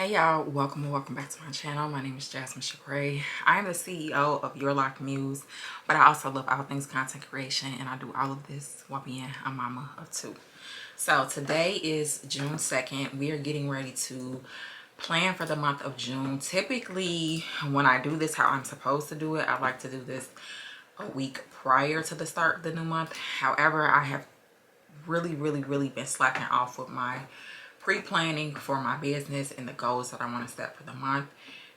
Hey y'all, welcome and welcome back to my channel. My name is Jasmine Chakray. I am the CEO of Your Lock Muse, but I also love all things content creation, and I do all of this while being a mama of two. So today is June 2nd. We are getting ready to plan for the month of June. Typically, when I do this how I'm supposed to do it, I like to do this a week prior to the start of the new month. However, I have really been slacking off with my pre-planning for my business and the goals that I want to set for the month.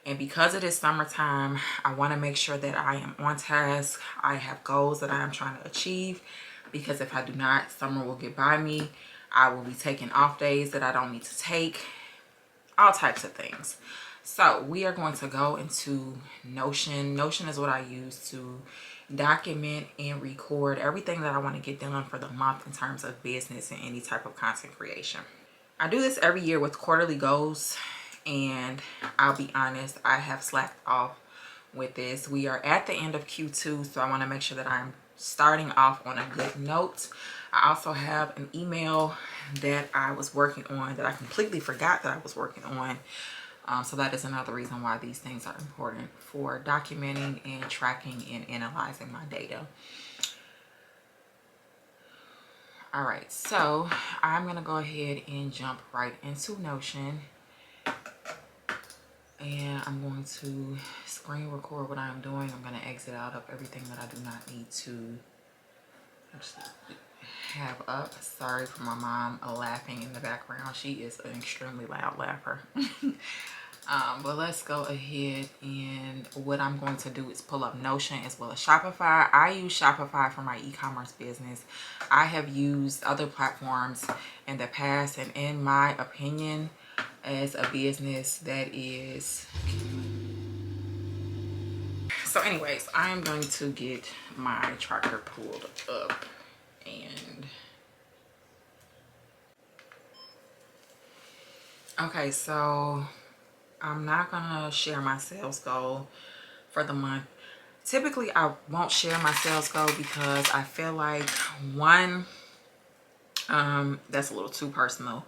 And because it is summertime, I want to make sure that I am on task. I have goals that I am trying to achieve, because if I do not, summer will get by me. I will be taking off days that I don't need to take, all types of things. So we are going to go into Notion. Notion is what I use to document and record everything that I want to get done for the month in terms of business and any type of content creation. I do this every year with quarterly goals, and I'll be honest, I have slacked off with this. We are at the end of Q2, so I want to make sure that I'm starting off on a good note. I also have an email that I was working on that I completely forgot that I was working on. So that is another reason why these things are important for documenting and tracking and analyzing my data. All right, so I'm gonna go ahead and jump right into Notion, and I'm going to screen record what I'm doing. I'm gonna exit out of everything that I do not need to have up. Sorry for my mom laughing in the background. She is an extremely loud laugher. But let's go ahead, and what I'm going to do is pull up Notion as well as Shopify. I use Shopify for my e-commerce business. I have used other platforms in the past, and in my opinion, as a business that is... So anyways, I am going to get my tracker pulled up, and okay, so I'm not gonna share my sales goal for the month. Typically, I won't share my sales goal because I feel like, one, that's a little too personal,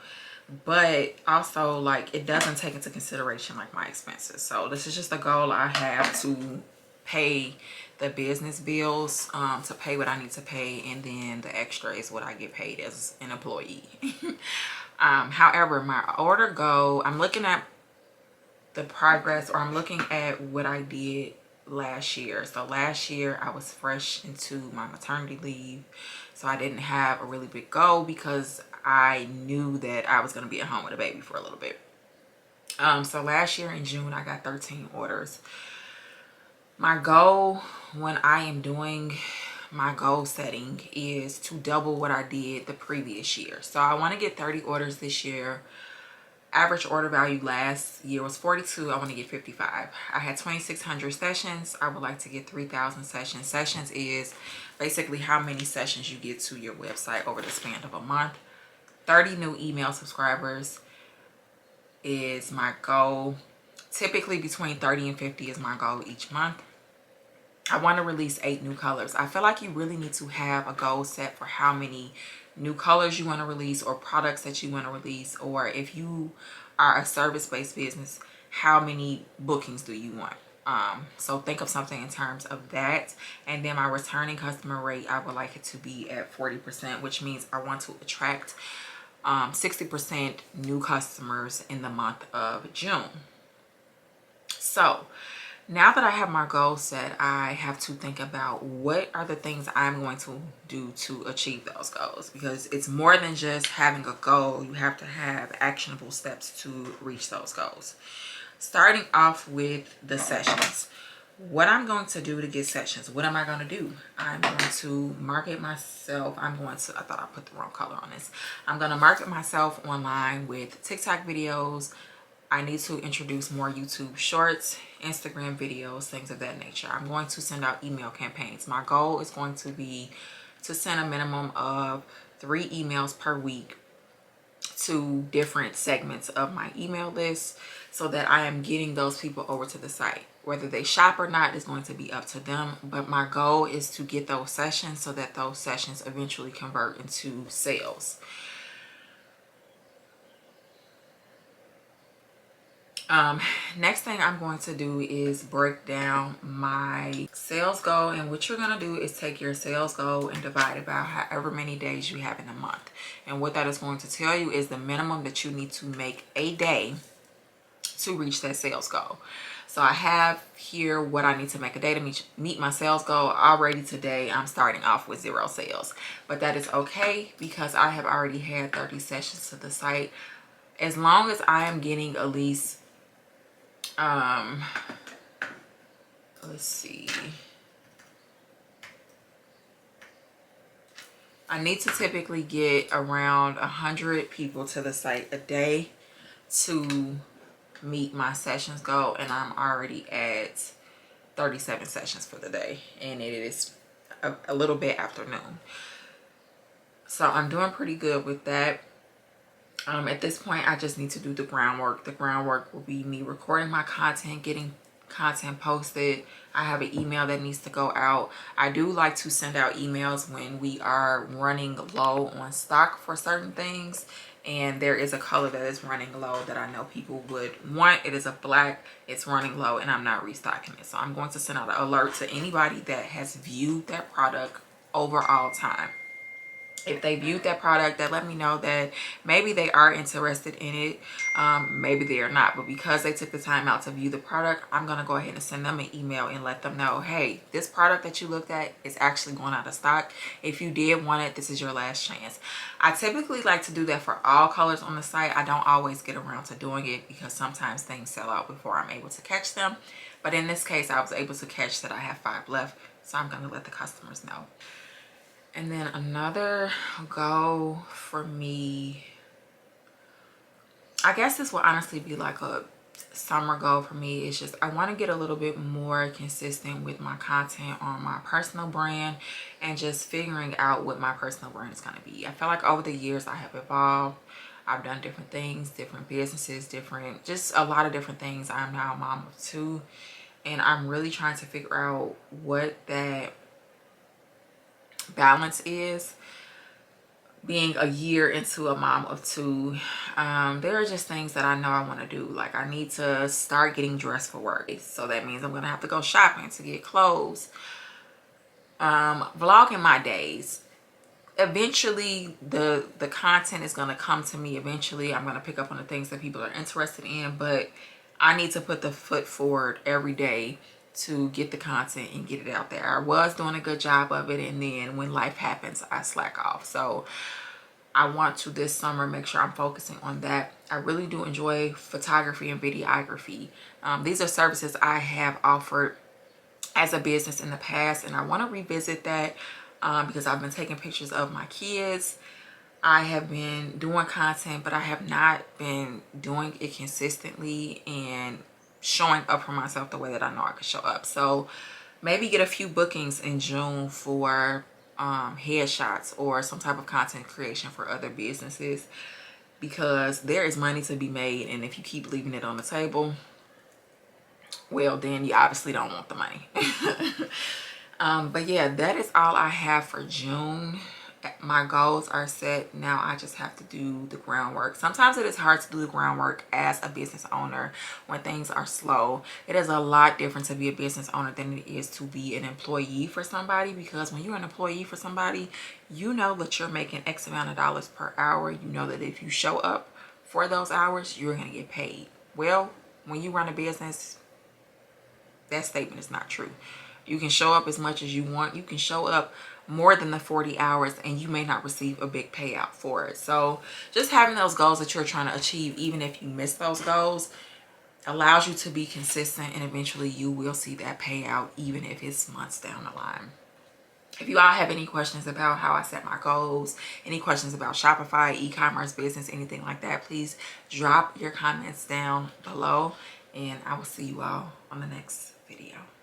but also like it doesn't take into consideration like my expenses. So this is just a goal I have to pay the business bills, to pay what I need to pay, and then the extra is what I get paid as an employee. However, my order goal, I'm looking at the progress, or I'm looking at what I did last year. So last year I was fresh into my maternity leave, so I didn't have a really big goal because I knew that I was going to be at home with a baby for a little bit. So last year in June I got 13 orders. My goal when I am doing my goal setting is to double what I did the previous year. So I want to get 30 orders this year. Average order value last year was 42. I want to get 55. I had 2,600 sessions. I would like to get 3,000 sessions. Sessions is basically how many sessions you get to your website over the span of a month. 30 new email subscribers is my goal. Typically between 30 and 50 is my goal each month. I want to release 8 new colors. I feel like you really need to have a goal set for how many new colors you want to release, or products that you want to release, or if you are a service-based business, how many bookings do you want? So think of something in terms of that. And then my returning customer rate, I would like it to be at 40%, which means I want to attract 60% new customers in the month of June. So now that I have my goal set, I have to think about what are the things I'm going to do to achieve those goals, because it's more than just having a goal. You have to have actionable steps to reach those goals. Starting off with the sessions. What I'm going to do to get sessions, what am I going to do? I'm going to market myself. I thought I put the wrong color on this. I'm going to market myself online with TikTok videos. I need to introduce more YouTube shorts, Instagram videos, things of that nature. I'm going to send out email campaigns. My goal is going to be to send a minimum of 3 emails per week to different segments of my email list, so that I am getting those people over to the site. Whether they shop or not is going to be up to them, but my goal is to get those sessions so that those sessions eventually convert into sales. Um, next thing I'm going to do is break down my sales goal. And what you're going to do is take your sales goal and divide it by however many days you have in a month. And what that is going to tell you is the minimum that you need to make a day to reach that sales goal. So I have here what I need to make a day to meet my sales goal. Already today, I'm starting off with 0 sales. But that is okay because I have already had 30 sessions to the site. As long as I am getting at least let's see, I need to typically get around 100 people to the site a day to meet my sessions goal, and I'm already at 37 sessions for the day, and it is a little bit afternoon, so I'm doing pretty good with that. At this point, I just need to do the groundwork. The groundwork will be me recording my content, getting content posted. I have an email that needs to go out. I do like to send out emails when we are running low on stock for certain things, and there is a color that is running low that I know people would want. It is a black, it's running low, and I'm not restocking it. So I'm going to send out an alert to anybody that has viewed that product over all time. If they viewed that product, that let me know that maybe they are interested in it, maybe they are not, but because they took the time out to view the product, I'm going to go ahead and send them an email and let them know, hey, this product that you looked at is actually going out of stock. If you did want it, this is your last chance. I typically like to do that for all colors on the site. I don't always get around to doing it because sometimes things sell out before I'm able to catch them, but in this case I was able to catch that I have 5 left, so I'm going to let the customers know. And then another goal for me, I guess this will honestly be like a summer goal for me. It's just I want to get a little bit more consistent with my content on my personal brand and just figuring out what my personal brand is going to be. I feel like over the years I have evolved. I've done different things, different businesses, just a lot of different things. I'm now a mom of 2, and I'm really trying to figure out what that balance is. Being a year into a mom of 2, there are just things that I know I want to do. Like I need to start getting dressed for work, so that means I'm gonna have to go shopping to get clothes. Vlogging my days. Eventually the content is going to come to me. Eventually I'm going to pick up on the things that people are interested in, but I need to put the foot forward every day to get the content and get it out there. I was doing a good job of it, and then when life happens I slack off. So I want to this summer make sure I'm focusing on that. I really do enjoy photography and videography. These are services I have offered as a business in the past, and I want to revisit that because I've been taking pictures of my kids. I have been doing content, but I have not been doing it consistently and showing up for myself the way that I know I could show up. So maybe get a few bookings in June for headshots or some type of content creation for other businesses, because there is money to be made, and if you keep leaving it on the table, well, then you obviously don't want the money. But yeah, that is all I have for June. My goals are set. Now I just have to do the groundwork. Sometimes it is hard to do the groundwork as a business owner when things are slow. It is a lot different to be a business owner than it is to be an employee for somebody, because when you're an employee for somebody, you know that you're making X amount of dollars per hour. You know that if you show up for those hours, you're going to get paid. Well, when you run a business, that statement is not true. You can show up as much as you want. You can show up more than the 40 hours and you may not receive a big payout for it. So just having those goals that you're trying to achieve, even if you miss those goals, allows you to be consistent, and eventually you will see that payout even if it's months down the line. If you all have any questions about how I set my goals, any questions about Shopify, e-commerce business, anything like that, please drop your comments down below, and I will see you all on the next video.